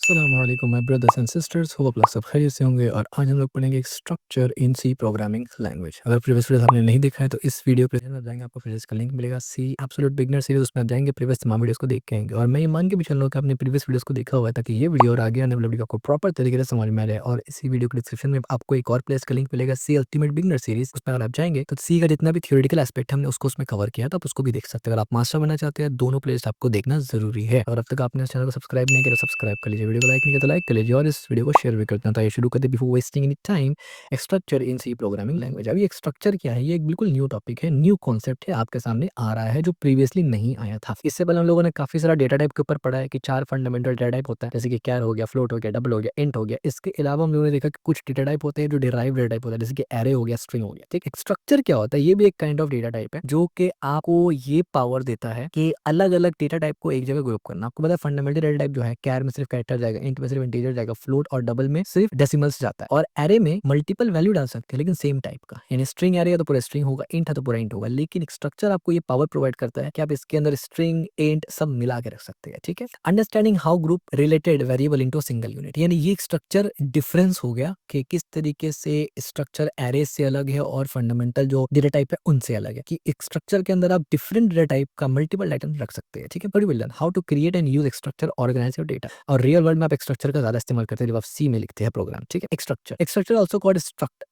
अस्सलामुअलैकुम my brothers and sisters, hope आप लोग सब खैरियत से होंगे। और आज हम लोग पढ़ेंगे एक structure in C programming language. अगर प्रीवियस वीडियोस आपने नहीं देखा है तो इस वीडियो पे आप जाएंगे, आपको फिर इसका लिंक मिलेगा सी एब्सोल्यूट बिगिनर सीरीज, उसमें आप जाएंगे, प्रीवियस तमाम वीडियोस को देख के आएंगे। और मैं ये मान के भी चल रहा हूँ कि आपने प्रीवियस वीडियोस को देखा हुआ है, ताकि ये वीडियो और आगे आने वाली वीडियो आपको प्रॉपर तरीके से समझ में आ जाए। और इसी वीडियो के डिस्क्रिप्शन में आपको एक और प्लेस का लिंक मिलेगा, सी अल्टीमेट बिगिनर सीरीज। उसमें अगर आप जाएंगे तो सी का जितना भी थ्योरेटिकल एस्पेक्ट हमने उसको उसमें कवर किया, तो आप उसको भी देख सकते हैं। अगर आप मास्टर बनना चाहते हैं, दोनों प्लेस आपको देखना जरूरी है। और अब तक आपने इस चैनल को सब्सक्राइब नहीं किया तो सब्सक्राइब कर लीजिए, वीडियो को लाइक नहीं किया तो लाइक कर लीजिए, और इस वीडियो को शेयर भी करते हैं। तो ये शुरू करते before wasting any time, structure in C programming language. अभी एक स्ट्रक्चर क्या है, ये एक बिल्कुल न्यू टॉपिक है, न्यू कॉन्सेप्ट है, आपके सामने आ रहा है, जो प्रीवियसली नहीं आया था। इससे पहले हम लोगों ने काफी सारा डेटा टाइप के ऊपर पढ़ा है कि 4 फंडामेंटल डेटा टाइप होता है, जैसे कि कैर हो गया, फ्लोट हो गया, डबल हो गया, इंट हो गया। इसके अलावा हम लोगों ने देखा कि कुछ डेटा टाइप होते हैं जो डिराइव डेटा टाइप होता है, जैसे कि एरे हो गया, स्ट्रिंग हो गया। ठीक है, स्ट्रक्चर क्या होता है, ये भी एक काइंड ऑफ डेटा टाइप है, जो कि आपको ये पावर देता है कि अलग अलग डेटा टाइप को एक जगह ग्रुप करना। आपको पता है फंडामेंटल डेटा टाइप जो है, कैर में सिर्फ कैरेक्टर जाएगा, इंट में सिर्फ इंटीजर जाएगा, फ्लोट और डबल में सिर्फ डेसिमल्स जाता है। और एरे में मल्टीपल वैल्यू डाल सकते हैं, लेकिन सेम टाइप का, यानी स्ट्रिंग एरे है तो पूरा स्ट्रिंग होगा, इंट है तो पूरा इंट होगा। लेकिन स्ट्रक्चर आपको ये पावर प्रोवाइड करता है कि आप इसके अंदर स्ट्रिंग, इंट सब मिला के रख सकते हैं। ठीक है, understanding how group related variable into single unit, यानी ये स्ट्रक्चर डिफरेंस हो गया कि किस तरीके से स्ट्रक्चर एरे से अलग है और फंडामेंटल जो डेटा टाइप है उनसे अलग है, कि एक स्ट्रक्चर के अंदर आप डिफरेंट डेटा टाइप का मल्टीपल आइटम रख सकते हैं। ठीक है, buddy well done. How to create and use structure, organise your data. और रियल वर्ल्ड में आप स्ट्रक्चर का ज्यादा इस्तेमाल करते हैं जब आप सी में लिखते हैं प्रोग्राम। ठीक है, structure also called struct.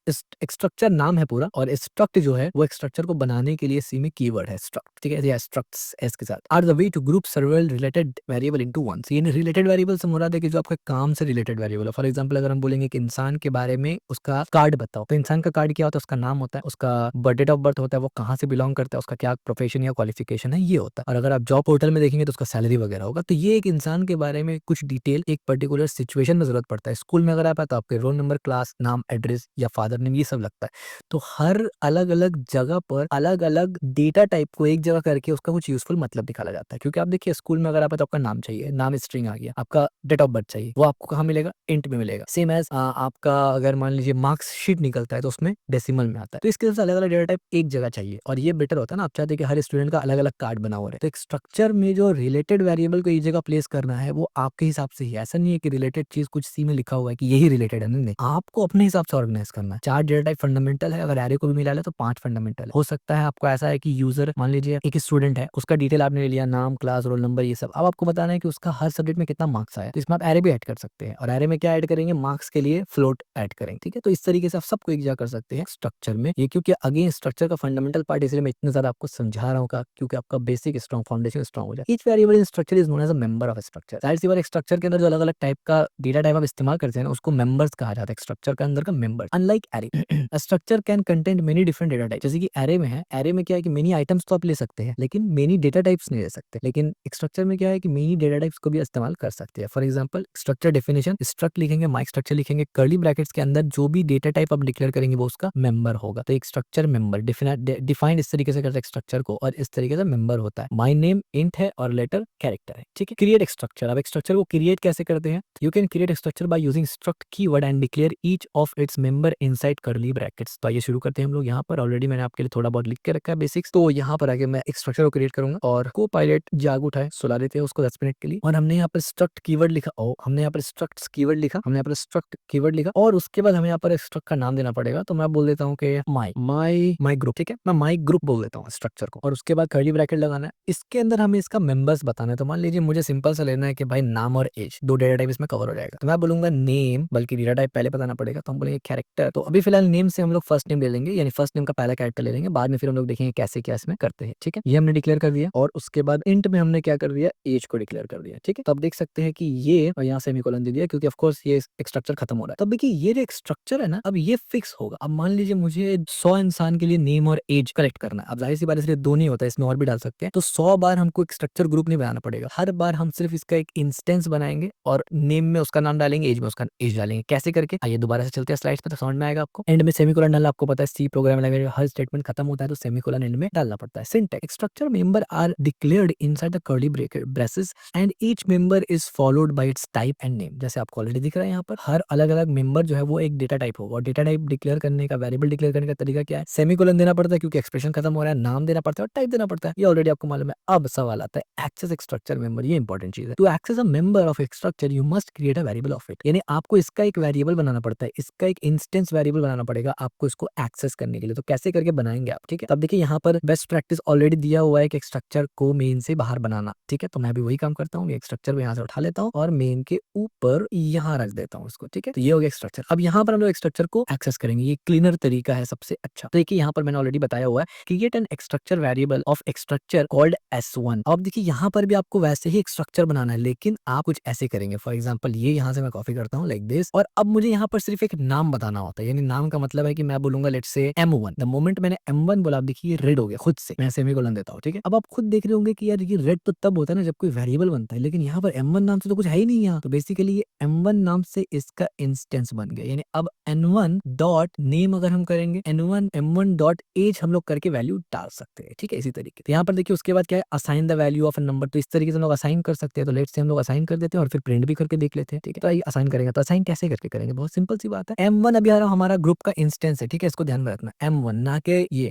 Structure नाम है पूरा, और स्ट्रक्ट जो है वो स्ट्रक्चर को बनाने के लिए सी में कीवर्ड है स्ट्रक्ट। ठीक है, या स्ट्रक्ट्स एस के साथ। Are the way to group several related variable into one. यानी रिलेटेड वेरिएबल से मुराद है कि जो आपके काम से रिलेटेड वेरिएबल है। फॉर एग्जांपल अगर हम बोलेंगे कि इंसान के बारे में उसका कार्ड बताओ, तो इंसान का कार्ड क्या होता है, उसका नाम होता है, उसका डेट ऑफ बर्थ होता है, वो कहाँ से बिलोंग करता है, उसका क्या प्रोफेशन या क्वालिफिकेशन है, ये होता है। और अगर आप जॉब पोर्टल में देखेंगे तो उसका सैलरी वगैरह होगा। तो ये एक इंसान के बारे में कुछ डिटेल एक पर्टिकुलर सिचुएशन में जरूरत पड़ता है। स्कूल में अगर आप है तो आपके रोल नंबर, क्लास, नाम, एड्रेस या फादर नेम, ये सब लगता है। तो हर अलग अलग जगह पर अलग अलग डेटा टाइप को एक जगह करके उसका कुछ यूजफुल मतलब निकाला जाता है। क्योंकि आप देखिए स्कूल में अगर आप है तो आपका नाम चाहिए, नाम स्ट्रिंग आ गया, आपका डेट ऑफ बर्थ चाहिए, वो आपको कहाँ मिलेगा, इंट में मिलेगा। सेम एज आपका अगर मान लीजिए मार्क्स शीट निकलता है तो उसमें डेसिमल में आता है। तो इसके अलग अलग डेटा टाइप एक जगह चाहिए, और ये बेटर होता है ना, आप चाहते हैं कि हर स्टूडेंट का अलग अलग कार्ड बना हुआ है। तो एक स्ट्रक्चर में जो रिलेटेड वेरिएबल को एक जगह प्लेस करना है वो आपके हिसाब से ही है। ऐसा नहीं है कि रिलेटेड चीज कुछ सी में लिखा हुआ है कि यही रिलेटेड है, नहीं, आपको अपने हिसाब से ऑर्गेनाइज करना है। 4 डेटा टाइप फंडामेंटल है, अगर एरे को भी मिला ले तो 5 फंडामेंटल है। हो सकता है आपको ऐसा है कि यूजर मान लीजिए एक स्टूडेंट है, उसका डिटेल आपने ले लिया, नाम, क्लास, रोल नंबर, ये सब। अब आपको बताना है कि उसका हर सब्जेक्ट में कितना मार्क्स आया, तो इसमें आप एरे भी ऐड कर सकते हैं। और एरे में क्या ऐड करेंगे, मार्क्स के लिए फ्लोट ऐड करेंगे। ठीक है, तो इस तरीके से आप सबको एक जगह कर सकते हैं स्ट्रक्चर में। ये क्योंकि अगेन स्ट्रक्चर का फंडामेंटल पार्ट, इसलिए मैं इतना ज्यादा आपको समझा रहा हूँ क्योंकि आपका बेसिक स्ट्रॉन्ग फाउंडेशन स्ट्रॉन्ग हो जाए। Each variable in structure is known as a member of structure. जाहिर सी बात, स्ट्रक्चर के अंदर जो अलग अलग टाइप का डेटा टाइप आप इस्तेमाल करते हैं ना, उसको मेंबर्स कहा जाता है, स्ट्रक्चर के अंदर का member. Unlike array, structure can contain many different data type. जैसे कि एरे में है, एरे में क्या है कि मेनी आइटम्स तो आप ले सकते हैं, लेकिन मेनी डेटा टाइप्स नहीं ले सकते। लेकिन स्ट्रक्चर में क्या है कि मेनी डेटा टाइप्स को भी इस्तेमाल कर सकते हैं। For example structure definition, struct लिखेंगे, माइक स्ट्रक्चर लिखेंगे, कर्ली ब्रैकेट्स के अंदर जो भी डेटा टाइप आप डिक्लेयर करेंगे वो उसका मेंबर होगा। तो एक स्ट्रक्चर मेंबर डिफाइंड इस तरीके से करते हैं स्ट्रक्चर को, और इस तरीके से मेंबर होता है। माय नेम इंट है और लेटर कैरेक्टर है। ठीक है, क्रिएट स्ट्रक्चर। अब एक स्ट्रक्चर को क्रिएट कैसे करते हैं, you can create structure by using struct keyword and declare each of its member inside curly brackets. तो आइए शुरू करते हैं हम लोग। यहाँ पर ऑलरेडी मैंने आपके लिए थोड़ा बहुत लिख के रखा है बेसिक्स। तो यहाँ पर आगे मैं एक स्ट्रक्चर को क्रिएट करूंगा, और को पायलट जाग उठाए, सुला देते हैं उसको 10 मिनट के लिए। और हमने यहाँ पर स्ट्रक्ट कीवर्ड लिखा, हमने यहाँ पर स्ट्रक्ट कीवर्ड लिखा, हमने यहाँ पर स्ट्रक्ट कीवर्ड लिखा, और उसके बाद हमें यहाँ पर स्ट्रक्ट का नाम देना पड़ेगा। तो मैं बोल देता हूँ कि माई ग्रुप। ठीक है, मैं माई ग्रुप बोल देता हूँ स्ट्रक्चर को, और उसके बाद कर्ली ब्रैकेट लगाना है। इसके अंदर हमें इसका मेंबर्स बताना है। तो मान लीजिए मुझे सिंपल सा लेना है कि भाई नाम और एज, 2 डेटा टाइप इसमें कवर हो जाएगा। तो मैं बोलूंगा नेम, बल्कि डेटा टाइप पहले बताना पड़ेगा, तो हम बोलेंगे कैरेक्टर। तो अभी फिलहाल नेम से हम लोग फर्स्ट नेम ले लेंगे, यानी फर्स्ट नेम का पहला कैरेक्टर ले लेंगे, बाद में फिर हम लोग देखेंगे कैसे क्या इसमें करते हैं। ठीक है, ये हमने डिक्लेयर कर दिया, और उसके बाद इंट में हमने क्या कर दिया, एज को डिक्लेयर कर दिया। ठीक है, तो अब देख सकते हैं कि ये, और यहाँ सेमीकोलन दे दिया क्योंकि ऑफ कोर्स ये स्ट्रक्चर खत्म हो रहा है। तब देखिए ये जो स्ट्रक्चर है ना, अब ये फिक्स होगा। अब मान लीजिए मुझे 100 इंसान के लिए नेम और एज कलेक्ट करना है। अब जाहिर सी बात, इसलिए 2 नहीं होता, इसमें और भी डाल सकते हैं। तो 100 बार हमको एक स्ट्रक्चर ग्रुप नहीं बनाना पड़ेगा, हर बार हम सिर्फ इसका एक इंस्टेंस बनाएंगे, और नेम में उसका नाम डालेंगे, एज में उसका एज डालेंगे। कैसे करके, आइए दोबारा से चलते हैं स्लाइड्स पे, तो समझ में आएगा आपको। एंड में सेमीकोलन डालना, आपको पता है सी प्रोग्राम लैंग्वेज हर स्टेटमेंट खत्म होता है तो सेमीकोलन एंड में डालना पड़ता है। Syntax, structure member are declared inside the curly braces and each member is followed by its type and name. जैसे आपको ऑलरेडी दिख रहा है यहाँ पर, हर अलग अलग मेंबर जो है वो एक डेटा टाइप होगा, और डेटा टाइप डिक्लेयर करने का, वेरिएबल डिक्लेयर करने का तरीका क्या है, सेमीकोलन देना पड़ता है क्योंकि एक्सप्रेशन खत्म हो रहा है, नाम देना पड़ता है और टाइप देना पड़ता है। ये ऑलरेडी आपको मालूम है। अब सवाल आता है एक्सेस स्ट्रक्चर मेंबर, ये इंपॉर्टेंट चीज है। To access a member of structure you must create a variable of it, यानी आपको इसका एक वेरिएबल बनाना पड़ता है, इसका एक इंस्टेंस वेरिएबल बनाना पड़ेगा आपको इसको एक्सेस करने के लिए। तो कैसे करके बनाएंगे आप, ठीक है। तब देखिए यहाँ पर बेस्ट प्रैक्टिस ऑलरेडी दिया हुआ है कि एक स्ट्रक्चर को मेन से बाहर बनाना, ठीक है। तो मैं भी वही काम करता हूँ, एक स्ट्रक्चर को यहाँ से उठा लेता हूँ और मेन के ऊपर यहाँ रख देता हूँ इसको, ठीक है। तो ये हो गया स्ट्रक्चर। अब यहाँ पर हम लोग स्ट्रक्चर को एक्सेस करेंगे, ये क्लीनर तरीका है सबसे अच्छा। तो देखिए यहाँ पर मैंने ऑलरेडी बताया हुआ है, create an structure variable of structure called S1। अब देखिए यहाँ पर भी आपको वैसे ही एक स्ट्रक्चर बनाना है, लेकिन आप कुछ ऐसे करेंगे। फॉर एग्जाम्पल ये यहाँ से मैं कॉपी करता हूँ लाइक दिस, और अब मुझे यहाँ पर सिर्फ एक नाम बताना होता है, यानी नाम का मतलब है कि मैं बोलूंगा let's say M1। The moment मैंने M1 बोला, आप देखिए रेड हो गया खुद से, मैं सेमीकोलन देता हूँ, ठीक है। अब आप खुद देख रहे होंगे कि यार ये रेड तो तब होता है ना जब कोई वेरिएबल बनता है, लेकिन यहाँ पर M1 नाम से तो कुछ है ही नहीं यहाँ। तो बेसिकली ये M1 नाम से इसका इंस्टेंस बन गया, यानी अब N1 डॉट नेम अगर हम करेंगे N1 M1 डॉट एज हम लोग करके वैल्यू डाल सकते हैं, ठीक है, इसी तरीके। तो यहाँ पर देखिए उसके बाद क्या है, assign the value of a number. तो इस तरीके से हम लोग असाइन कर सकते हैं। तो लेट्स से हम लोग असाइन कर देते हैं और फिर प्रिंट भी करके देख लेते हैं, ठीक है। तो असाइन करेंगे, तो असाइन कैसे करके करेंगे, बहुत सिंपल सी बात है। M1 अभी हमारा ग्रुप का इंस्टेंस है, ठीक है, इसको ध्यान में रखना। M1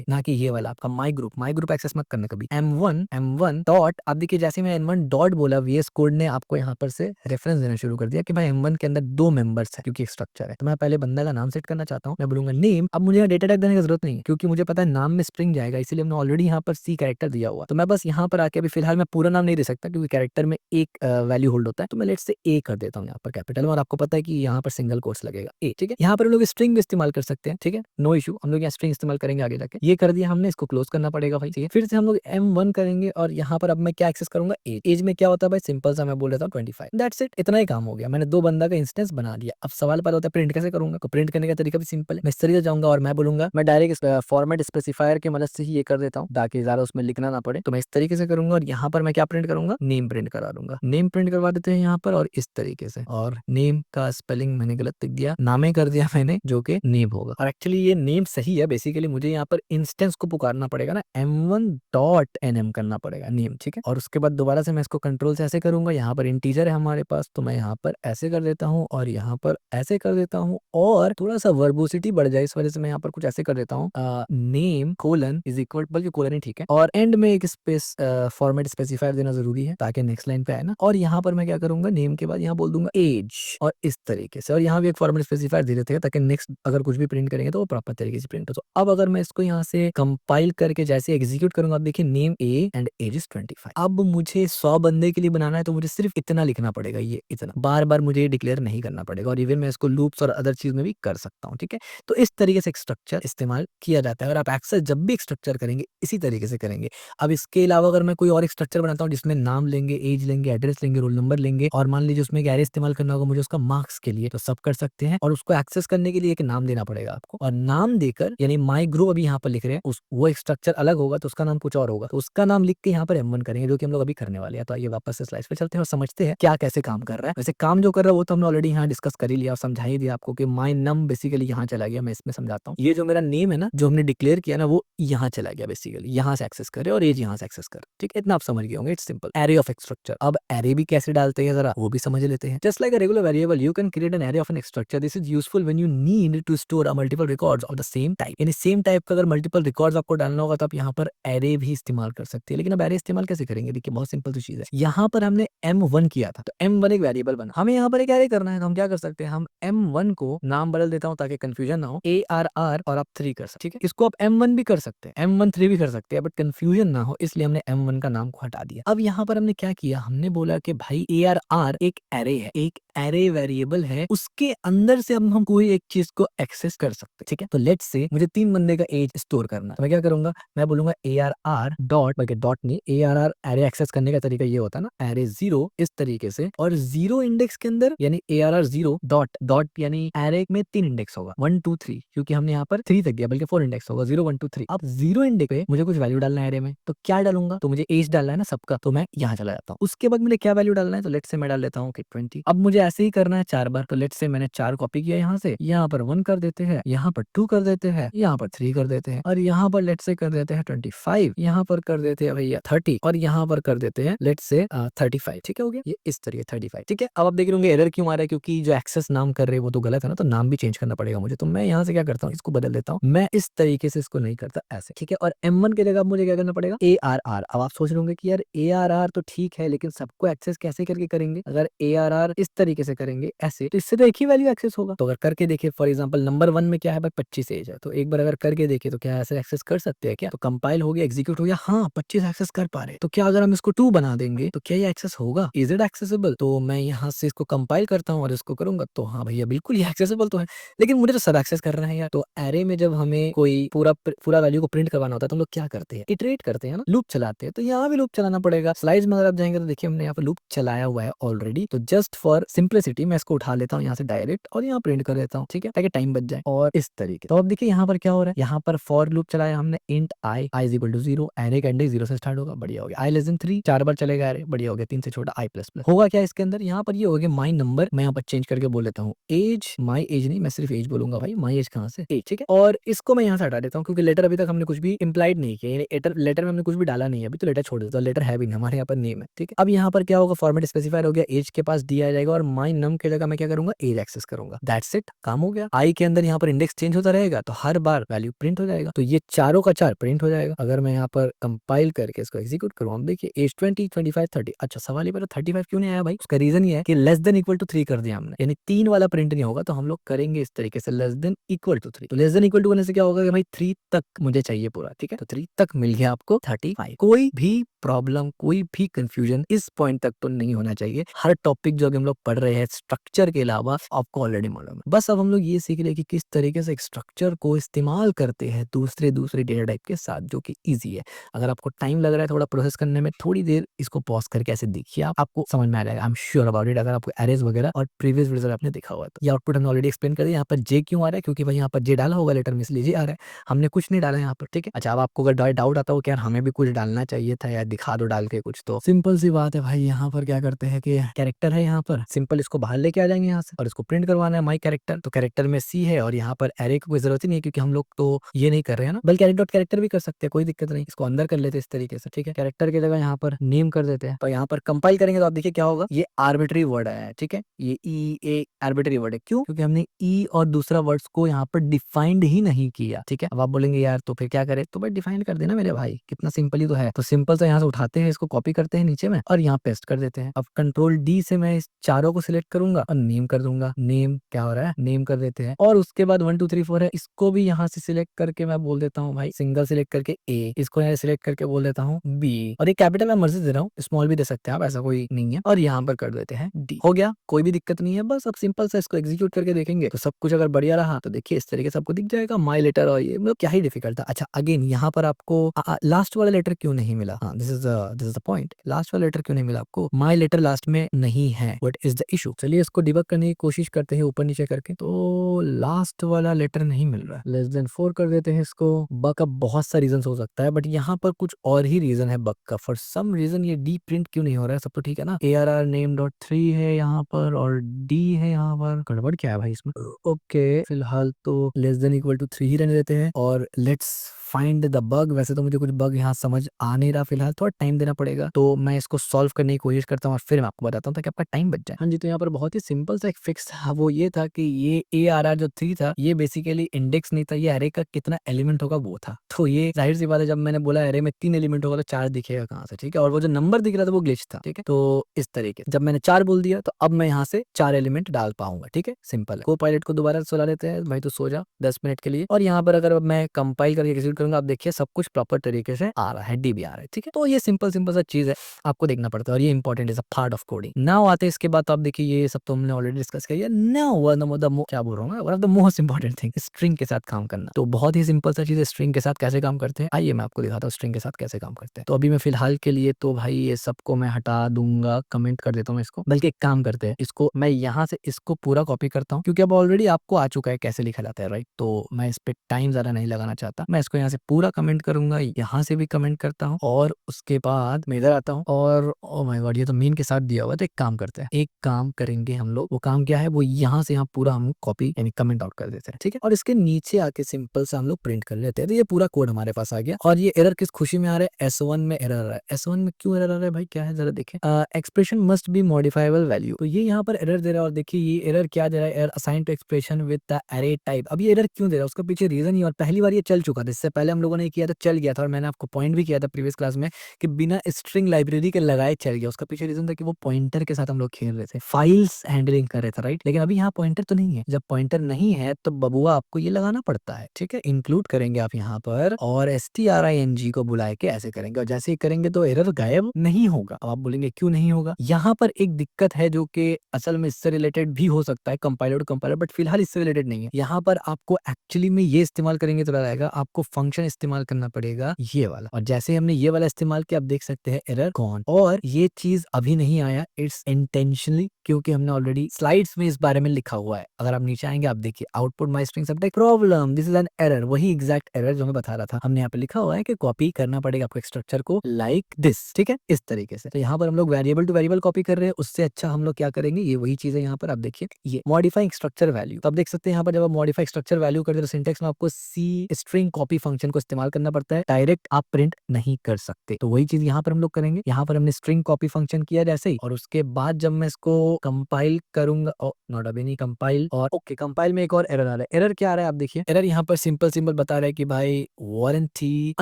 ना कि ये वाला आपका माई ग्रुप एक्सेस मत करना कभी। M1 डॉट, अब देखिए जैसे मैं M1 डॉट बोला, VS कोड ने आपको यहाँ पर से रेफरेंस देना शुरू कर दिया कि भाई M1 के अंदर 2 मेंबर्स है, क्योंकि एक स्ट्रक्चर है। तो मैं पहले बंदा का नाम सेट करना चाहता हूँ, मैं बोलूंगा नेम। अब मुझे डेटा टाइप देने की जरूरत नहीं है, क्योंकि मुझे पता है नाम में स्ट्रिंग जाएगा, इसलिए हमने ऑलरेडी यहाँ पर C कैरेक्टर दिया हुआ। तो मैं बस यहाँ पर आके अभी फिलहाल मैं पूरा नाम नहीं दे सकता, क्योंकि कैरेक्टर में एक वैल्यू होल्ड होता है। तो मैं लेट्स से A कर देता हूँ यहाँ पर कैपिटल में, और आपको पता है कि यहाँ पर सिंगल कोट्स लगेगा A, ठीक है। यहाँ पर हम लोग स्ट्रिंग भी इस्तेमाल कर सकते हैं, ठीक है, नो इशू, हम लोग यहाँ स्ट्रिंग इस्तेमाल करेंगे आगे जाके। ये कर दिया हमने, इसको क्लोज करना पड़ेगा भाई, ठीक है। फिर से हम लोग M1 करेंगे और यहाँ पर अब मैं क्या एक्सेस करूंगा, एज में क्या होता है भाई, सिंपल सा मैं बोल देता हूँ 25, दैट्स इट, इतना ही काम हो गया। मैंने 2 बंदा का इंस्टेंस बना दिया। अब सवाल पर होता है प्रिंट कैसे करूंगा। तो प्रिंट करने का तरीका भी सिंपल है, मैं इस तरीके से जाऊंगा और मैं बोलूंगा, मैं डायरेक्ट फॉर्मेट स्पेसिफायर की मदद से ही ये कर देता हूँ, ताकि ज्यादा उसमें लिखना ना पड़े। तो मैं इस तरीके से करूंगा और यहाँ पर मैं क्या प्रिंट करूंगा, नेम प्रिंट करा दूंगा। नेम प्रिंट करवा देते हैं यहाँ पर, और इस तरीके से। और नेम का स्पेलिंग मैंने गलत लिख दिया, नामे कर दिया मैंने, जो कि नेम होगा। और एक्चुअली ये नेम सही है, बेसिकली मुझे यहाँ पर इंस्टेंस को पुकारना पड़ेगा ना, M1 डॉट NM करना पड़ेगा नेम, ठीक है। और उसके बाद दोबारा से मैं इसको कंट्रोल से ऐसे करूंगा, यहाँ पर इंटीजर है हमारे पास, तो मैं यहाँ पर ऐसे कर देता हूँ और यहाँ पर ऐसे कर देता हूँ, और थोड़ा सा वर्बोसिटी बढ़ जाए इस वजह से मैं यहाँ पर कुछ ऐसे कर देता हूँ, नेम कोलन इज इक्वल, बल्कि कोलन ही ठीक है, और एंड में एक स्पेस फॉर्मेट स्पेसिफायर देना जरूरी है, ताकि नेक्स्ट लाइन पे आए ना। और यहाँ पर मैं क्या करूंगा, नेम के बाद यहाँ बोल दूंगा एज, और इस तरीके से। और यहाँ भी एक फॉर्मेट स्पेसिफायर दे देते हैं, ताकि नेक्स्ट अगर कुछ भी प्रिंट करेंगे तो वो प्रॉपर तरीके से प्रिंट हो। तो अब अगर मैं इसको यहाँ से कंपाइल करके जैसे एग्जीक्यूट करूंगा, आप देखिए name A and age is 25। अब मुझे 100 बंदे के लिए बनाना है, तो मुझे सिर्फ इतना लिखना पड़ेगा, ये इतना बार बार मुझे डिक्लेयर नहीं करना पड़ेगा। और इवन मैं इसको लूप्स और अदर चीज में भी कर सकता हूँ, ठीक है। तो इस तरीके से एक स्ट्रक्चर इस्तेमाल किया जाता है, और आप एक्सेस जब भी एक स्ट्रक्चर करेंगे इसी तरीके से करेंगे। अब इसके अलावा अगर मैं कोई और एक स्ट्रक्चर बनाता हूँ जिसमें नाम लेंगे, एज लेंगे, एड्रेस लेंगे, रोल नंबर लेंगे, और मान लीजिए उसमें एक एरे इस्तेमाल करना होगा मुझे उसका मार्क्स के लिए, तो सब कर सकते हैं। और उसको एक्सेस करने के लिए एक नाम देना पड़ेगा आपको, और नाम देकर, यानी माई ग्रुप अभी यहाँ पर लिख रहे हैं, वो एक स्ट्रक्चर अलग होगा, तो उसका नाम कुछ और होगा, तो उसका नाम लिख के यहाँ पर M1 करेंगे, जो कि हम लोग अभी करने वाले हैं। तो आइए वापस से स्लाइड्स पे चलते हैं और समझते हैं क्या कैसे काम कर रहा है। वैसे काम जो कर रहा है वो तो हमने ऑलरेडी यहाँ डिस्कस कर ही लिया और समझा ही दिया आपको कि माई नम बेसिकली यहाँ चला गया। मैं इसमें समझाता हूँ, ये जो मेरा नेम है ना, जो हमने डिक्लेयर किया ना, वो यहाँ चला गया, बेसिकली यहाँ से एक्सेस करे, और एज यहाँ से एक्सेस कर, ठीक है। इतना आप समझ गए होंगे, it's simple. Array of structure, अब एरे भी कैसे डालते हैं जरा वो भी समझ लेते हैं। Just like a regular variable you can create an array of an structure. This is useful when you need to store multiple records of the same type, यानी सेम टाइप का अगर मल्टीपल रिकॉर्ड्स आपको डालना होगा तो आप यहाँ पर एरे भी इस्तेमाल कर सकते हैं। लेकिन अब एरे इस्तेमाल कैसे करेंगे, देखिए बहुत सिंपल सी चीज है। यहाँ पर हमने M1 किया था, तो M1 एक वेरिएबल बना, हमें यहाँ पर एक एरे करना है, तो हम क्या कर सकते हैं, हम M1 को नाम बदल देता हूँ ताकि कंफ्यूजन ना हो, ARR, और आप 3 कर सकते, ठीक है। इसको आप M1 भी कर सकते हैं, M1 3 भी कर सकते हैं, बट कंफ्यूजन ना हो इसलिए हमने M1 का नाम को हटा दिया। अब यहाँ पर हमने क्या किया, हमने बोला कि भाई ARR एक एरे है, एक एरे वेरिएबल है, उसके अंदर से अब हम कोई एक चीज को एक्सेस कर सकते हैं, ठीक है। तो लेट्स से मुझे 3 बंदे का एज स्टोर करना है, तो मैं क्या करूंगा, मैं बोलूंगा ARR डॉट, बल्कि डॉट नहीं, ARR एरे एक्सेस करने का तरीका ये होता है ना, एरे 0 इस तरीके से, और 0 इंडेक्स के अंदर यानी ARR 0 डॉट डॉट, यानी एरे में 3 इंडेक्स होगा, 1 2 3, क्योंकि हमने यहाँ पर 3 तक दिया, बल्कि 4 इंडेक्स होगा, 0 1 2 3। अब 0 इंडेक्स पे मुझे कुछ वैल्यू डालना है एरे में, तो क्या डालूंगा, तो मुझे एज डालना है ना सबका, तो मैं यहाँ चला जाता हूँ। उसके बाद मुझे क्या वैल्यू डालना है, तो लेट्स से मैं डाल लेता हूँ 20। अब मुझे ऐसे ही करना है 4 बार, तो लेट्स से मैंने 4 कॉपी किया, यहाँ से यहाँ पर 1 कर देते हैं, यहाँ पर 2 कर देते हैं, यहाँ पर 3 कर देते हैं, और यहाँ पर लेट्स से कर देते हैं 25, यहाँ पर कर देते हैं भैया 30, और यहाँ पर कर देते हैं लेट्स से 35, ठीक है, हो गया ये इस तरीके 35, ठीक है। अब आप देख रहे एरर क्यों आ रहा है, क्योंकि जो एक्सेस नाम कर रहे हैं वो तो गलत है ना, तो नाम भी चेंज करना पड़ेगा मुझे। तो मैं यहाँ से क्या करता हूँ, इसको बदल देता हूँ, मैं इस तरीके से इसको नहीं करता, ऐसे, ठीक है। और M1 की जगह मुझे क्या करना पड़ेगा, ARR। अब आप सोच रहे होंगे कि यार ARR तो ठीक है, लेकिन सबको एक्सेस कैसे करके करेंगे, अगर ARR इस तरीके से करेंगे ऐसे, तो इससे तो एक ही वैल्यू एक्सेस होगा। तो अगर करके देखिए फॉर एग्जांपल नंबर 1 में क्या है भाई 25 एज है, तो एक बार अगर करके देखिए तो क्या ऐसे एक्सेस कर सकते हैं क्या? तो कंपाइल हो गया, एग्जीक्यूट हो गया, हाँ 25 एक्सेस कर पा रहे हैं। तो क्या अगर हम इसको 2 बना देंगे तो क्या ये एक्सेस होगा? Is it accessible? तो मैं यहाँ से इसको कंपाइल करता हूँ और इसको करूंगा तो हाँ भैया बिल्कुल ये एक्सेसिबल तो है, लेकिन मुझे तो सब एक्सेस करना है यार। तो एरे में जब हमें कोई पूरा वैल्यू को प्रिंट करवाना होता है तो हम लोग क्या करते हैं? इटरेट करते हैं ना, लूप चलाते हैं। तो यहाँ भी लूप चलाना पड़ेगा। स्लाइड्स में अगर आप जाएंगे तो देखिए हमने यहाँ पे लूप चलाया हुआ है ऑलरेडी। तो जस्ट फॉर सिंप्लिसिटी मैं इसको उठा लेता हूँ यहाँ से डायरेक्ट और यहाँ प्रिंट कर देता हूँ, ठीक है, ताकि टाइम बच जाए। और इस तरीके तो अब देखिए यहाँ पर क्या हो रहा है, यहाँ पर फॉर लूप चलाया हमने int i is equal to 0, array का इंडेक्स 0 से स्टार्ट होगा, बढ़िया हो गया। आई लेस देन 3 4 बार चलेगा एरे, बढ़िया हो गया। 3 से छोटा आई प्लस प्लस होगा क्या इसके अंदर? यहाँ पर ये हो गया माई नंबर, मैं यहाँ पर चेंज करके बोल देता हूँ एज, माई एज नहीं, मैं सिर्फ एज बोलूंगा भाई, माई एज कहाँ से एज, ठीक है। और इसको मैं यहाँ से हटा देता हूँ क्योंकि लेटर अभी तक हमने कुछ भी इंप्लाइड नहीं किया, लेटर में हमने कुछ भी डाला नहीं है अभी, तो लेटर छोड़ देता हूँ, लेटर है भी नहीं, हमारे यहाँ पर नेम है, ठीक है। अब यहाँ पर क्या होगा, फॉर्मेट स्पेसिफायर हो गया, एज के पास डी आ जाएगा और माई नम के जगह मैं क्या करूंगा, एज एक्सेस करूंगा, दैट्स इट, काम हो गया। आई के अंदर यहाँ पर इंडेक्स चेंज होता रहेगा तो हर बार वैल्यू प्रिंट हो जाएगा, तो ये चारों का चार प्रिंट हो जाएगा। अगर मैं यहाँ पर कंपाइल करके इसको एग्जीक्यूट करूँ, अब देखिए एज 20 25 30, अच्छा सवाल ये पहले 35 क्यों नहीं आया भाई? उसका रीजन ये है कि लेस देन इक्वल टू 3 कर दिया हमने, यानी 3 वाला प्रिंट नहीं होगा, तो हम लोग करेंगे इस तरीके से लेस देन इक्वल टू 3। तो लेस देन इक्वल टू करने से क्या होगा कि भाई 3 तक मुझे चाहिए पूरा, ठीक है, तो 3 तक मिल गया आपको 35। कोई भी प्रॉब्लम, कोई भी कंफ्यूजन इस पॉइंट तक तो नहीं होना चाहिए। हर टॉपिक जो हम लोग पढ़ रहे हैं स्ट्रक्चर के अलावा आपको ऑलरेडी मालूम है। बस अब हम लोग ये सीख ले कि किस तरीके से एक स्ट्रक्चर को इस्तेमाल करते हैं दूसरे डेटा टाइप के साथ, जो कि ईजी है। अगर आपको टाइम लग रहा है थोड़ा प्रोसेस करने में, थोड़ी देर इसको पॉज करके ऐसे देखिए, आपको समझ में आ जाएगा, I am sure about it. अगर आपको एरेज वगैरह और प्रीवियस वीडियो आपने देखा हुआ तो ये आउटपुट हमने ऑलरेडी एक्सप्लेन कर दिया। यहाँ पर जे क्यों आ रहा है, क्योंकि भाई यहाँ पर जे डाला होगा लेटर में, इसलिए जे आ रहा है, हमने कुछ नहीं डाला यहाँ पर, ठीक है। अच्छा, अब आपको अगर डाउट आता हो कि यार हमें भी कुछ डालना चाहिए था, या दिखा दो डाल के कुछ, तो सिंपल सी बात है भाई, यहाँ पर क्या करते हैं कि कैरेक्टर है यहाँ पर, सिंपल इसको बाहर लेके आ जाएंगे यहाँ से और इसको प्रिंट करवाना है माई कैरेक्टर। तो कैरेक्टर में सी है और यहाँ पर एरे की कोई जरूरत ही नहीं है, क्योंकि हम लोग तो ये नहीं कर रहे हैं ना, बल्कि एरे डॉट कैरेक्टर भी कर सकते हैं, कोई दिक्कत नहीं। इसको अंदर कर लेते हैं इस तरीके से, ठीक है। कैरेक्टर की जगह यहाँ पर नेम कर देते हैं। तो यहाँ पर कंपाइल करेंगे तो आप देखिए क्या होगा, ये आर्बिट्री वर्ड आया है, ठीक है, ये ई ए आर्बिट्री वर्ड है। क्यों? क्योंकि हमने ई और दूसरा वर्ड्स को यहाँ पर डिफाइंड ही नहीं किया, ठीक है। अब आप बोलेंगे यार तो फिर क्या करें, तो भाई डिफाइन कर देना मेरे भाई, कितना सिंपल ही तो है। तो सिंपल से यहाँ से उठाते हैं, इसको कॉपी करते हैं नीचे में और यहाँ पेस्ट कर देते हैं। अब कंट्रोल डी से मैं इस चारों को सिलेक्ट करूंगा और नेम कर दूंगा। नेम क्या हो रहा है, नेम कर देते हैं। और उसके बाद 1 2 3 4 है, इसको भी यहाँ से सिलेक्ट करके मैं बोल देता हूँ भाई, सिंगल सिलेक्ट करके ए, इसको यहाँ सिलेक्ट करके बोल देता हूँ बी, और ये कैपिटल मैं मर्जी दे रहा हूँ, स्मॉल भी दे सकते हैं आप, ऐसा कोई नहीं है। और यहाँ पर कर देते हैं डी, हो गया, कोई भी दिक्कत नहीं है। बस अब सिंपल से इसको एग्जीक्यूट करके देखेंगे तो सब कुछ अगर बढ़िया रहा तो देखिए इस तरीके से आपको दिख जाएगा माई लेटर, और ये मतलब क्या ही डिफिकल्ट था। अच्छा अगेन यहाँ पर आपको लास्ट वाला लेटर क्यों नहीं मिला, हाँ this is the point, last वाला लेटर क्यों नहीं मिला आपको, माई लेटर लास्ट में नहीं है, व्हाट इज द इशू। चलिए इसको डिबग करने की कोशिश करते हैं ऊपर नीचे करके। तो लास्ट वाला लेटर नहीं मिल रहा है, लेस देन 4 कर देते हैं इसको। बग का बहुत सा रीजन हो सकता है, बट यहाँ पर कुछ और ही रीजन है बग का। फॉर सम रीजन ये डी प्रिंट क्यों नहीं हो रहा है, सब तो ठीक है ना। ARR नेम डॉट 3 है यहाँ पर और डी है यहाँ पर, गड़बड़ क्या है भाई इसमें। ओके फिलहाल तो लेस देन इक्वल टू 3 ही रहने देते हैं और लेट्स फाइंड द बग। वैसे तो मुझे कुछ बग यहाँ समझ आ नहीं रहा फिलहाल, थोड़ा टाइम देना पड़ेगा, तो मैं इसको सॉल्व करने की कोशिश करता हूँ और फिर मैं आपको बताता हूँ ताकि आपका टाइम बच जाए। हाँ जी, तो यहाँ पर बहुत ही सिंपल सा एक फिक्स था, वो ये था कि ये ARR जो 3 था ये बेसिकली इंडेक्स नहीं था, ये एरे का कितना एलिमेंट होगा वो था। तो ये जाहिर सी बात है, जब मैंने बोला एरे में 3 एलिमेंट होगा तो 4 दिखेगा कहाँ से, ठीक है। और वो जो नंबर दिख रहा था वो ग्लिच था, ठीक है। तो इस तरीके जब मैंने 4 बोल दिया तो अब मैं यहाँ से 4 एलिमेंट डाल पाऊंगा, ठीक है, सिंपल है। को पायलट को दोबारा सुला लेते हैं भाई, तो सो जा 10 मिनट के लिए। और यहाँ पर अगर मैं कंपाइल करके एग्जीक्यूट करूंगा, आप देखिए सब कुछ प्रॉपर तरीके से आ रहा है, डी भी आ रहा है, ठीक है। तो ये सिंपल सा चीज है, आपको देखना पड़ता है और ये important is a part of coding. Now आते हैं इसके बाद, तो आप देखिए ये सब तो हमने ऑलरेडी डिस्कस किया। नाउ क्या बोल रहा हूँ, one of the most important thing, string के साथ काम करना। तो बहुत ही सिंपल सा चीज है, स्ट्रिंग के साथ कैसे काम करते हैं, आइए मैं आपको दिखाता हूँ स्ट्रिंग के साथ कैसे काम करते हैं। तो अभी मैं फिलहाल के लिए तो भाई ये सबको मैं हटा दूंगा, कमेंट कर देता हूँ इसको। बल्कि एक काम करते हैं, इसको मैं यहाँ से इसको पूरा कॉपी करता हूँ, क्योंकि अब ऑलरेडी आपको आ चुका है कैसे लिखा जाता है, राइट। तो मैं इस पे टाइम ज्यादा नहीं लगाना चाहता, मैं इसको यहाँ से पूरा कमेंट करूंगा, यहाँ से भी कमेंट करता हूँ और उसके बाद मैं इधर आता हूँ। और ओ माय गॉड, ये तो मेन के साथ दिया हुआ है। तो एक काम करते हैं, एक काम करेंगे हम लोग, वो काम क्या है, वो यहाँ से यहाँ पूरा हम कॉपी यानी कमेंट आउट कर देते हैं, ठीक है। और इसके नीचे आके सिंपल सा हम लोग प्रिंट कर लेते हैं। तो ये पूरा कोड हमारे पास आ गया। और ये एरर किस खुशी में आ रहा है, S1 में एरर आ रहा है। S1 में क्यों एरर आ रहा है भाई, क्या है जरा देखें। Expression must be modifiable value, तो ये यहाँ पर एरर दे रहा है। और देखिए ये एरर क्या दे रहा है, error assign to expression with the array type. अब ये एरर क्यों दे रहा है, उसका पीछे रीजन ही, और पहली बार ये चल चुका था, इससे पहले हम लोगों ने किया था, चल गया था। और मैंने आपको पॉइंट भी किया था प्रीवियस क्लास में कि बिना स्ट्रिंग लाइब्रेरी के लगाए चल गया। उसका पीछे रीजन था कि वो पॉइंटर के साथ हम लोग खेल रहे थे, फाइल्स हैंडलिंग कर रहे थे, राइट। लेकिन अभी यहाँ पॉइंटर तो नहीं है, जब पॉइंटर नहीं है तो बबुआ आपको ये लगाना पड़ता है, ठीक है। इंक्लूड करेंगे आप यहाँ पर और string को बुला के ऐसे करेंगे, और जैसे ही करेंगे तो एरर गायब नहीं होगा। अब आप बोलेंगे क्यों नहीं होगा, यहाँ पर एक दिक्कत है जो कि असल में इससे रिलेटेड भी हो सकता है, कंपाइलर टू कंपाइलर, बट फिलहाल इससे रिलेटेड नहीं है। यहाँ पर आपको एक्चुअली में ये इस्तेमाल करेंगे तो रहेगा, आपको फंक्शन इस्तेमाल करना पड़ेगा ये वाला। और जैसे हमने ये वाला इस्तेमाल किया, आप देख सकते हैं एरर गॉन। और ये चीज अभी नहीं आया, इट्स इंटेंशनली, क्योंकि हमने ऑलरेडी स्लाइड्स में इस बारे में लिखा हुआ है। अगर आप नीचे आएंगे आप देखिए, output my string subtext problem, this is an error, वही एग्जैक्ट एरर जो मैं बता रहा था। हमने यहाँ पे लिखा हुआ है कि कॉपी करना पड़ेगा आपको स्ट्रक्चर को लाइक दिस, ठीक है, इस तरीके से। तो यहाँ पर हम लोग वेरिएबल टू वेरिएबल कॉपी कर रहे हैं, उससे अच्छा हम लोग क्या करेंगे, ये वही चीज है यहाँ पर। आप देखिए ये मॉडिफाइंग स्ट्रक्चर वैल्यू, तो आप देख सकते हैं यहाँ पर जब आप मॉडिफाई स्ट्रक्चर वैल्यू करते हैं तो सिंटेक्स में आपको सी स्ट्रिंग कॉपी फंक्शन को इस्तेमाल करना पड़ता है, डायरेक्ट आप प्रिंट नहीं कर सकते। तो वही चीज यहाँ पर हम लोग करेंगे। यहाँ पर हमने स्ट्रिंग कॉपी फंक्शन किया जैसे ही, और उसके बाद जब मैं इसको कंपाइल करूंगा, नॉट अभी नहीं कंपाइल, और ओके कंपाइल में एक और एरर आ रहा है। एरर क्या आ रहा है आप देखिए, एरर यहाँ पर सिंपल सिंपल बता रहा है कि भाई warranty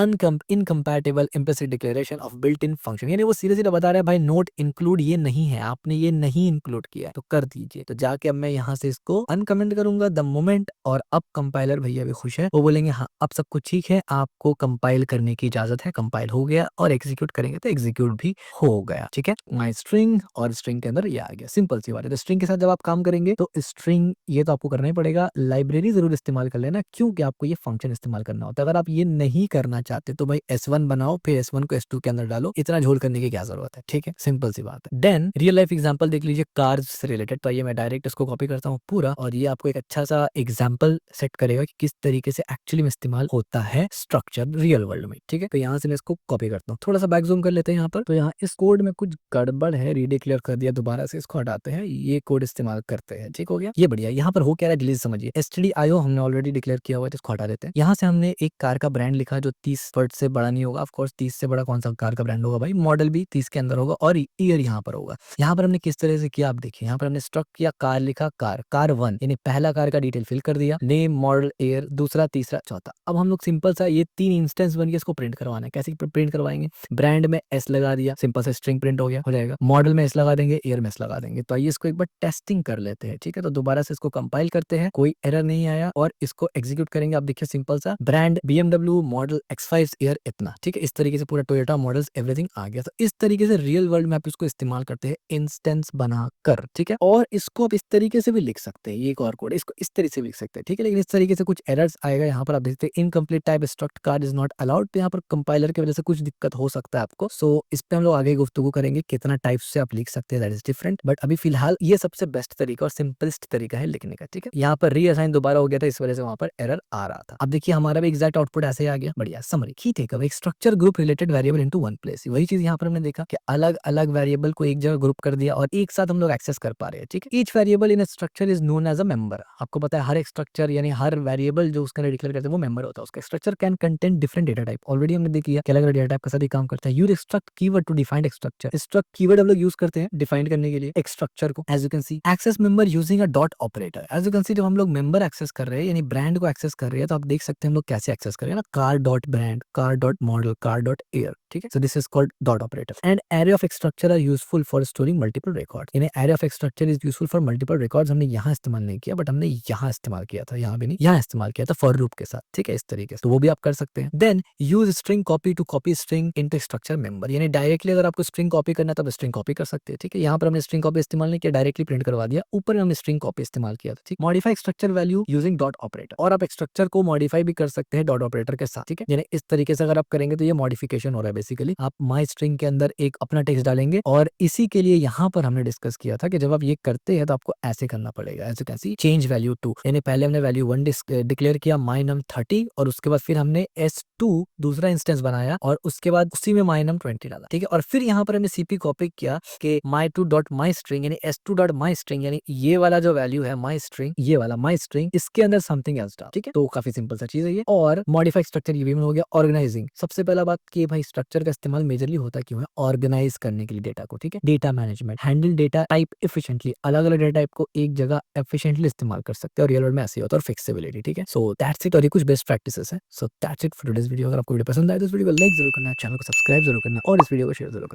incompatible implicit declaration of built in function, यानी वो सीधे सीधे बता रहा है भाई नोट इंक्लूड ये नहीं है, आपने ये नहीं इंक्लूड किया है तो कर दीजिए। तो जाके अब मैं यहाँ से इसको अनकमेंट करूंगा द मोमेंट, और अब कंपाइलर भैया भी खुश है, वो बोलेंगे हाँ अब सब कुछ ठीक है, आपको कंपाइल करने की इजाजत है। कंपाइल हो गया और एग्जीक्यूट करेंगे तो एग्जीक्यूट भी हो गया, ठीक है। माई स्ट्रिंग, और स्ट्रिंग के अंदर ये आ गया, सिंपल सी बात है। तो स्ट्रिंग के साथ जब आप काम करेंगे तो स्ट्रिंग ये तो आपको करना ही पड़ेगा, लाइब्रेरी जरूर इस्तेमाल कर लेना, क्योंकि आपको ये फंक्शन इस्तेमाल करना होता है। अगर आप ये नहीं करना चाहते तो भाई S1 बनाओ, फिर S1 को S2 के अंदर डालो, इतना झोल करने की क्या जरूरत है, ठीक है, सिंपल सी बात है। देन रियल लाइफ एग्जांपल देख लीजिए कार्स से रिलेटेड। तो ये मैं डायरेक्ट इसको कॉपी करता हूँ पूरा, और ये आपको एक अच्छा सा एग्जांपल सेट करेगा कि किस तरीके से एक्चुअली में इस्तेमाल होता है स्ट्रक्चर रियल वर्ल्ड में, ठीक है। तो यहाँ से मैं इसको कॉपी करता हूँ, थोड़ा सा बैक जूम कर लेते हैं यहाँ पर। तो यहाँ इस कोड में कुछ गड़बड़ है, रीडिक्लेयर कर दिया, दोबारा से इसको हटाते हैं, ये कोड इस्तेमाल करते हैं, ठीक हो गया। ये बढ़िया। यहाँ पर हो क्या रहा है डिलीट समझिए, stdio हमने ऑलरेडी डिक्लेयर किया हुआ है तो इसको हटा देते हैं। यहाँ से हमने एक कार का ब्रांड लिखा जो 30 वर्ड से बड़ा नहीं होगा, ऑफ कोर्स 30 से बड़ा कौन सा कार का ब्रांड होगा भाई, मॉडल भी 30 के अंदर होगा, और ईयर यहाँ पर होगा। यहाँ पर हमने किस तरह से किया आप देखिए, यहाँ पर हमने स्ट्रक्ट किया कार, लिखा कार 1, यानी पहला कार का डिटेल फिल कर दिया, नेम, मॉडल, ईयर, दूसरा, तीसरा, चौथा। अब हम लोग सिंपल सा ये 3 इंस्टेंस बन गया, इसको प्रिंट करवाना है। कैसे प्रिंट करवाएंगे, ब्रांड में S लगा दिया, सिंपल से स्ट्रिंग प्रिंट हो गया, हो जाएगा। मॉडल में S लगा देंगे, ईयर में S लगा देंगे। तो आइए इसको एक बार टेस्टिंग कर लेते हैं, ठीक है। तो दोबारा से इसको कंपाइल करते हैं, कोई एरर नहीं आया, और इसको एग्जीक्यूट करेंगे। आप देखिए सिंपल सा brand BMW, model X5, year इतना, ठीक है। इस तरीके से पूरा टोयोटा मॉडल्स एवरीथिंग आ गया। तो इस तरीके से रियल वर्ल्ड में आप इसको इस्तेमाल करते हैं इंस्टेंस बनाकर, ठीक है। और इसको आप इस तरीके से भी लिख सकते हैं, ये एक और कोड है, इसको इस तरीके से भी लिख सकते हैं, ठीक है। लेकिन इस तरीके से कुछ एरर्स आएगा। यहाँ पर आप देखते हैं incomplete type struct card is not allowed, तो यहाँ पर कंपाइलर की वजह से कुछ दिक्कत हो सकता है आपको। सो इस पे हम लोग आगे गुफ्तगू करेंगे, कितना टाइप से आप लिख सकते हैं, दैट इज डिफरेंट। बट अभी फिलहाल ये सबसे बेस्ट तरीका और सिंपलेस्ट तरीका है लिखने का, ठीक है। यहाँ पर रीअसाइन दोबारा हो गया था, इस वजह से वहां पर एरर आ रहा था। अब देखिए हमारा भी एग्जैक्ट आउटपुट ऐसे ही आ गया, बढ़िया। समरी की takeaway, structure group related variable into one place, वही चीज यहाँ पर हमने देखा कि अलग अलग वेरिएबल को एक जगह ग्रुप कर दिया और एक साथ हम लोग एक्सेस कर पा रहे हैं, ठीक है। Each variable in structure is known as a member. आपको पता है हर एक स्ट्रक्चर यानी हर वेरिएबल जो उसका डिक्लेयर करते हैं वो मेंबर होता है उसका। Structure can contain different data type, already हमने देख लिया कि अलग अलग डेटा टाइप का साथ ही काम करता है। Use extract keyword to define structure, struct keyword हम लोग यूज करते हैं डिफाइन करने के लिए एक स्ट्रक्चर को। As you can see access member using a dot operator. As you can see जब हम लोग मेंबर एक्सेस कर रहे हैं यानी ब्रांड को एक्सेस कर रहे हैं, तो आप देख सकते हैं हम लोग कैसे एक्सेस करें ना, car dot brand, car dot model, car dot year, ठीक है। So this is called dot operator. And array of structure are useful for storing multiple record, यानी array of structure is useful for multiple records. हमने यहाँ इस्तेमाल नहीं किया, but हमने यहाँ इस्तेमाल किया था, यहाँ भी नहीं, यहाँ इस्तेमाल किया था फॉर लूप के साथ, ठीक है, इस तरीके से। तो वो भी आप कर सकते हैं। Then use string copy to copy string into structure member, यानी डायरेक्टली अगर आपको स्ट्रिंग कॉपी करना है तो आप स्ट्रिंग कॉपी कर सकते हैं, ठीक है। यहाँ पर हमने स्ट्रिंग कॉपी इस्तेमाल नहीं किया, डायरेक्टली प्रिंट करवा दिया, ऊपर हमने स्ट्रिंग कॉपी इस्तेमाल किया था, ठीक। Modify structure value using dot operator, और आप स्ट्रक्चर को मॉडिफाई भी कर सकते हैं डॉट ऑपरेटर के साथ, ठीक है। यानी इस तरीके से अगर आप करेंगे तो ये मॉडिफिकेशन हो रहा है बेसिकली। आप माई स्ट्रिंग के अंदर एक अपना टेक्स्ट डालेंगे, और इसी के लिए यहाँ पर हमने डिस्कस किया था कि जब आप ये करते हैं तो आपको ऐसे करना पड़ेगा, ऐसे कैसे चेंज वैल्यू टू, यानी पहले हमने वैल्यू 1 डिक्लेयर किया my num 30, और उसके बाद फिर हमने S2 टू दूसरा इंस्टेंस बनाया और उसके बाद उसी में mynum20 डाला, ठीक है। और फिर यहाँ पर हमने cp कॉपी किया कि my2.myString यानी s2.myString यानी ये वाला जो वैल्यू है myString, ये वाला myString, इसके अंदर समथिंग एल्स डाल, ठीक है। तो काफी सिंपल सा चीज है ये। और मॉडिफाई स्ट्रक्चर ये भी हो गया। ऑर्गेनाइजिंग, सबसे पहला बात कि भाई स्ट्रक्चर का इस्तेमाल मेजरली होता क्यों है, ऑर्गेनाइज करने के लिए डेटा को, ठीक है। Data management, handle data type efficiently, अलग अलग डेटा टाइप को एक जगह एफिशिएंटली इस्तेमाल कर सकते हैं और रियल वर्ल्ड में ऐसे ही होता है। और फिक्सिबिलिटी, ठीक है। So that's it. और ये कुछ बेस्ट प्रैक्टिसेस है। So that's it for today's video. अगर आपको वीडियो पसंद आए तो इस वीडियो को लाइक जरूर करना, चैनल को सब्सक्राइब जरूर करना और इस वीडियो को शेयर जरूर करना।